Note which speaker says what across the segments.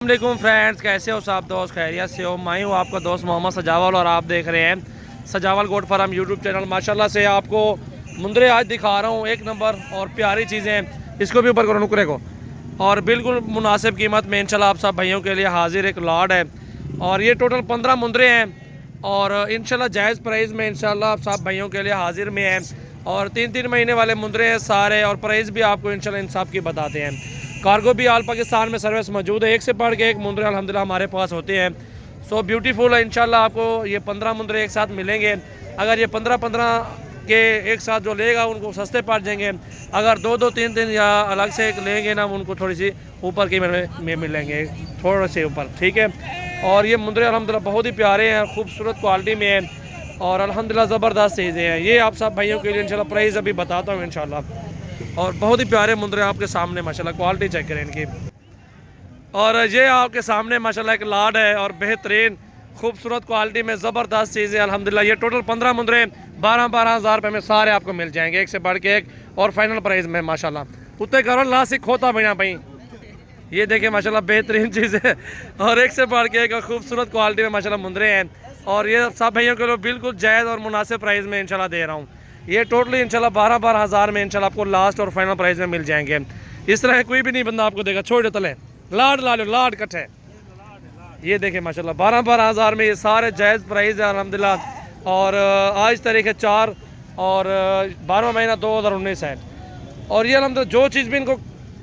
Speaker 1: वालेकुम फ्रेंड्स, कैसे हो सब दोस्त? खैरियत से हो? मैं हूँ आपका दोस्त मोहम्मद सजावल और आप देख रहे हैं सजावल गोट फार्म यूट्यूब चैनल। माशाल्लाह से आपको मुंदरे आज दिखा रहा हूँ, एक नंबर और प्यारी चीज़ें हैं। इसको भी ऊपर करो नुकरे को, और बिल्कुल मुनासिब कीमत में इंशाल्लाह आप सब भाइयों के लिए हाजिर एक लॉट है। और ये टोटल 15 मुंदरे हैं और इंशाल्लाह जायज़ प्राइस में इंशाल्लाह आप सब भाइयों के लिए हाजिर में हैं। और 3-3 महीने वाले मुंदरे हैं सारे, और प्राइस भी आपको इंशाल्लाह इन सब की बताते हैं। कार्गो भी आल पाकिस्तान में सर्विस मौजूद है, एक से बढ़ के एक मुंदरे अल्हम्दुलिल्लाह हमारे पास होते हैं। सो ब्यूटीफुल है। इंशाल्लाह आपको ये 15 मुंदरे एक साथ मिलेंगे। अगर ये 15-15 के एक साथ जो लेगा उनको सस्ते पड़ जाएंगे। अगर 2-2, 3-3 या अलग से लेंगे ना, उनको थोड़ी सी ऊपर के में मिलेंगे, थोड़े से ऊपर, ठीक है। और ये मुंदरे अल्हम्दुलिल्लाह बहुत ही प्यारे हैं, खूबसूरत क्वालिटी में हैं और अल्हम्दुलिल्लाह ज़बरदस्त चीज़ें हैं। ये आप सब भाइयों के लिए इंशाल्लाह प्राइस अभी बताता हूँ इंशाल्लाह। और बहुत ही प्यारे मुंदरे आपके सामने, माशाल्लाह क्वालिटी चेक करें इनकी। और ये आपके सामने माशाल्लाह एक लाड है और बेहतरीन खूबसूरत क्वालिटी में ज़बरदस्त चीज़ें अल्हम्दुलिल्लाह। ये टोटल 15 मुंदरे 12-12 हज़ार रुपये में सारे आपको मिल जाएंगे, एक से बढ़ के एक और फाइनल प्राइस में माशाल्लाह। उत्ते करो लासिक खोता बिना भाई, ये देखें माशाल्लाह बेहतरीन चीज़ें और एक से बढ़ के एक खूबसूरत क्वालिटी में माशाल्लाह मुंदरे हैं। और ये सब भाइयों के लिए बिल्कुल जायज़ और मुनासिब प्राइस में इंशाल्लाह दे रहा हूँ। ये टोटली इंशाल्लाह 12-12 हज़ार में इंशाल्लाह आपको लास्ट और फाइनल प्राइस में मिल जाएंगे। इस तरह कोई भी नहीं बंदा आपको देगा, छोड़ दे तले लाड ला लो, लाड कट्ठे। ये देखें माशाल्लाह 12-12 हज़ार में ये सारे जायज़ प्राइस है अल्हम्दुलिल्लाह। और आज तारीख है 4 और 12वां महीना 2019 है। और ये अल्हम्दुलिल्लाह जो चीज़ भी इनको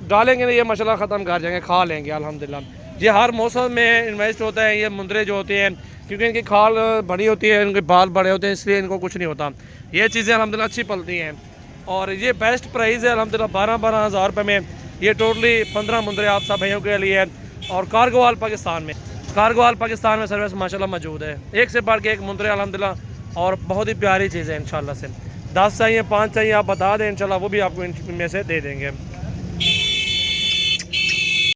Speaker 1: डालेंगे ना, ये माशाल्लाह ख़त्म कर जाएंगे, खा लेंगे अल्हम्दुलिल्लाह। ये हर मौसम में इन्वेस्ट होता है ये मुंदरे जो होते हैं, क्योंकि इनकी खाल बड़ी होती है, इनके बाल बड़े होते हैं, इसलिए इनको कुछ नहीं होता। ये चीज़ें अल्हम्दुलिल्लाह अच्छी पलती हैं। और ये बेस्ट प्राइस है अल्हम्दुलिल्लाह 12-12 हज़ार रुपये में। ये टोटली 15 मुंदरे आप सब भाइयों के लिए है। और कार्गो आल पाकिस्तान में सर्विस माशाल्लाह मौजूद है, एक से बढ़ के एक मुंदरे अल्हम्दुलिल्लाह। और बहुत ही प्यारी चीज़ है इंशाल्लाह से। 10 चाहिए, 5 चाहिए, आप बता दें इंशाल्लाह वो भी आपको इनमें से दे देंगे।